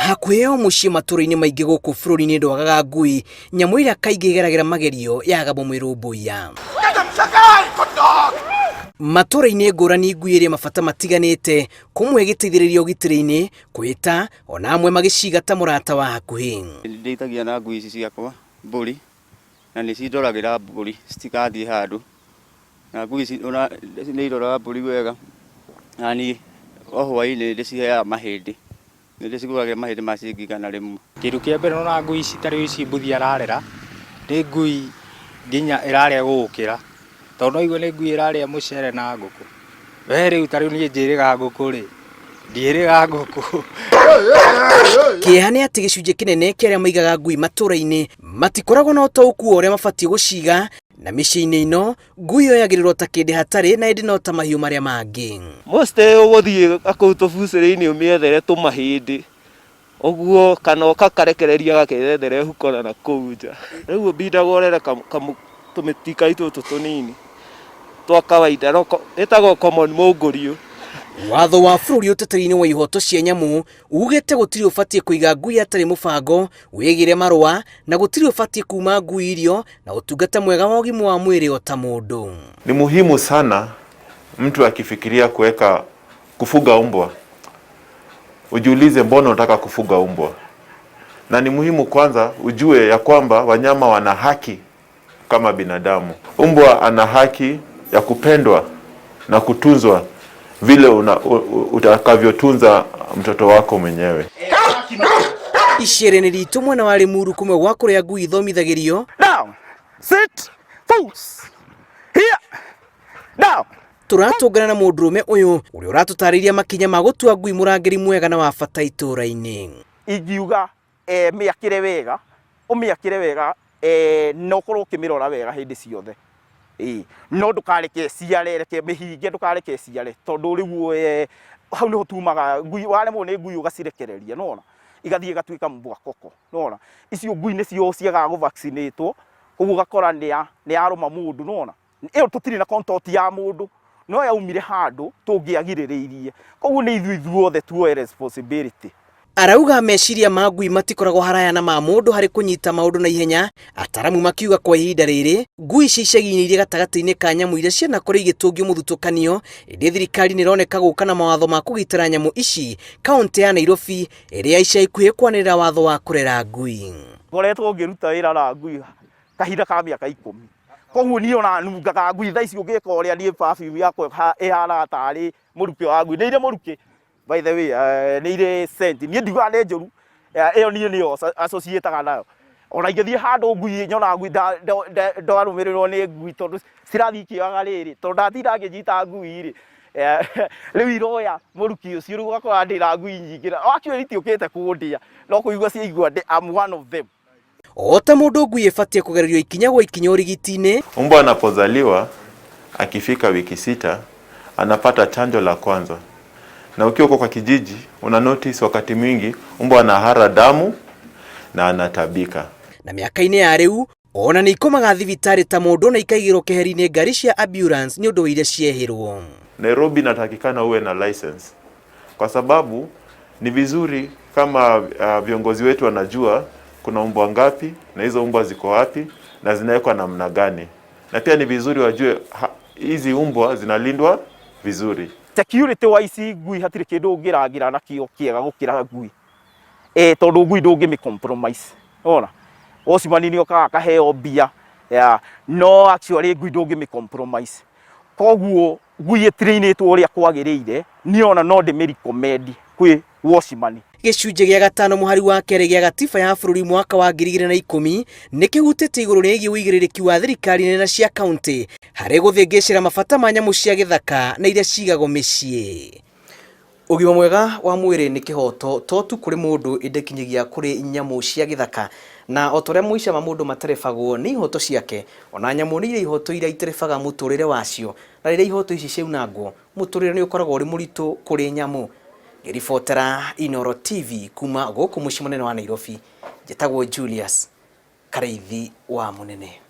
Hakuheo muciĩ matũra-inĩ maingĩ gũkũ bũrũri-inĩ ndwagaga ngui nyamũ ĩrĩa kaingĩ ĩgeragĩra magerio yaga mũmwĩrũmbũiya. Matũra-inĩ ngũrani ngui ĩrĩ mabata matiganĩte, kũmwe gĩteithĩrĩria ũgitĩri-inĩ, kwĩta ona amwe magĩciga ta mũrata wa hakuhĩ. Ndeithagia na ngui ici ciakwa mbũri na nĩcindoragĩra mbũri citigathiĩ handũ, na ngui ici nĩiroraga mbũri wega, na niĩ o hwaĩ-inĩ ndĩciheaga mahĩndĩ, nĩndĩcigũragĩra mahĩndĩ ma ciringi 100 rĩmwe. Kĩndũ kĩa mbere na ngui ici tarĩ ici mbuthi ararera nĩ ngui nginya ĩrarĩa gũgũkĩra, tondũ noigua nĩ ngui ĩrarĩa mũcere na ngũkũ. We rĩu tarĩu niĩ njĩrĩga ngũkũ rĩ, ndiĩrĩga ngũkũ. Kĩeha nĩ atĩ gĩcunjĩ kĩnene kĩa arĩa maigaga ngui matũra-inĩ matikoragwo na ũtaũku wa ũrĩa mabatiĩ gũciga, na mĩciĩ-inĩ ĩno ngui yoyagĩrĩrwo ta kĩndĩ hatarĩ na ĩndĩ no ta mahiũ marĩa mangĩ. Mũcite ũgũthiĩ akũu tũbucĩrĩ-inĩ ũmĩethere tũmahĩndĩ ũguo, kana ũkakarekereria gakerethere huko na nakũu nja. Rĩu mbindaga ũrere tũmĩtikai tũtũ tũnini twa kawaida ĩtagwo common mũngũriũ. Watho wa bũrũri ũteterĩ-inĩ wa ihoto cia nyamũ ugĩte gũtirĩ ũbatiĩ kũiga ngui hatarĩ mũbango wĩgĩre marũa, na gũtirĩ ũbatiĩ kuma ngui irio na ũtungata mwega wa ũgima wa mwĩrĩ o ta mũndũ. Ni muhimu sana mtu akifikiria kufuga mbwa ujiulize mbona unataka kufuga mbwa, na ni muhimu kwanza ujue ya kwamba wanyama wana haki kama binadamu. Mbwa ana haki ya kupendwa na kutunzwa vile utakavyotunza mtoto wako mwenyewe. Icere-inĩ ritũ mwena wa Limuru kumwe gwa kũrĩa ngui ithomithagĩrio. Down, sit, pose, here, down. Turatũngana na mũndũrũme ũyũ ũrĩa ũratũtarĩria makinya ma gũtua ngui mũrangĩri mwega na wa bata itũra-inĩ. Ingiuga mĩakĩre wega, ũmĩakĩre wega, no ũkorwo ũkĩmĩrora wega hĩndĩ ciothe. No ndũkareke ciare, reke mĩhinge, ndũkareke ciare, tondũ rĩu hau nĩho tumaga ngui, waremwo nĩ ngui ũgacirekereria, nona igathiĩ igatuĩka mbwa koko, nona icio ngui nĩcio ciagaga gũ-vaccinate-wo, koguo ũgakora nĩyarũma mũndũ, nona ĩyo tũtirĩ na contact ya mũndũ, no yaumire handũ tũngĩagirĩrĩirie, koguo nĩ ithuothe tuoe responsibility. Arauga meciria ma ngui matikoragwo haraya na ma mũndũ harĩ kũnyita maũndũ na ihenya, ataramu makiuga kwa ihinda rĩrĩ ngui ici icagi-inĩ irĩ gatagatĩ-inĩ ka nyamũ iria cianakorwo igĩtũngio mũthutũkanio, ĩndĩ thirikari nĩroneka gũka na mawatho ma kũgitĩra nyamũ ici kaũntĩ ya Nairobi ĩrĩa ica ikuhĩ kwanĩrĩra watho wa kũrera ngui. Ngoretwo ngĩruta wĩra na ngui kahinda ka mĩaka 10, koguo niĩ ona nungaga ngui thaa ici ũngĩka ũrĩa niĩ perfume yakwa ĩhana tarĩ mũrukĩ wa ngui, nĩ irĩ mũrukĩ. By the way, nĩ irĩ scent, niĩ ndiugaga nĩ njũru, ĩyo niĩ nĩyo associate-aga nayo. Ona ingĩthiĩ handũ ngui nyona ngui ndarũmĩrĩrwo nĩ ngui tondũ cirathiĩ ikĩoyaga rĩrĩ, tondũ ndatinda ngĩnyita ngui-rĩ, rĩu iroya mũrukĩ ũcio, rĩu ũgakora ndĩna ngui nyingĩ, wakiuga itiũkĩte kũndĩa, no kũigua ciaigua I'm one of them. O ta mũndũ ngui ĩbatiĩ kũgererio ikinya gwa ikinya ũrigiti-inĩ. Mbwa anapozaliwa akifika wiki 6 anapata chanjo la kwanza. Na ukiwa kwa kijiji una notice wakati mwingi mbwa anahara damu na anatabika. Na mĩaka-inĩ ya rĩu ona nĩ ikomaga thibitarĩ ta mũndũ na ikaigĩrwo keheri-inĩ ngari cia ambulance nĩ ũndũ wa iria ciehĩrwo. Nairobi natakikana uwe na license, kwa sababu ni vizuri kama viongozi wetu wanajua kuna mbwa ngapi na hizo mbwa ziko wapi na zinawekwa namna gani, na pia ni vizuri wajue hizi mbwa zinalindwa vizuri. Security wise ngui hatirĩ kĩndũ ũngĩrangĩra nakĩo kĩega gũkĩra ngui, tondũ ngui ndũngĩmĩ compromise, ona Osman nĩokaga akaheo mbia, no actually ngui ndũngĩmĩ compromise, koguo ngui ĩtrainĩtwo ũrĩa kwagĩrĩire, niĩ ona no ndĩmĩ-recommend kwĩ Osman. Gĩcunjĩ gĩa 5 mũhari wa kerĩ gĩa gatiba ya bũrũri mwaka wa 2010 nĩkĩhutĩtie igũrũ rĩgiĩ ũigĩrĩrĩki wa thirikari nene cia kaũntĩ harĩ gũthĩngĩcĩra mabata ma nyamũ cia gĩthaka na iria cigagwo mĩciĩ. Ũgima mwega wa mwĩrĩ nĩ kĩhoto to tu kũrĩ mũndũ ĩndĩkinyagia kũrĩ nyamũ cia gĩthaka, na o torĩa mũica ma mũndũ materebagwo nĩ ihoto ciake, ona nyamũ nĩ irĩ ihoto iria iterebaga mũtũrĩre wacio, na rĩrĩa ihoto ici ciaunangwo mũtũrĩre nĩ ũkoragwo ũrĩ mũritũ kũrĩ nyamũ. Ngĩribotera Inooro TV kuma gũkũ mũciĩ mũnene wa Nairobi, njĩtagwo Julius Kareithi wa Mũnene.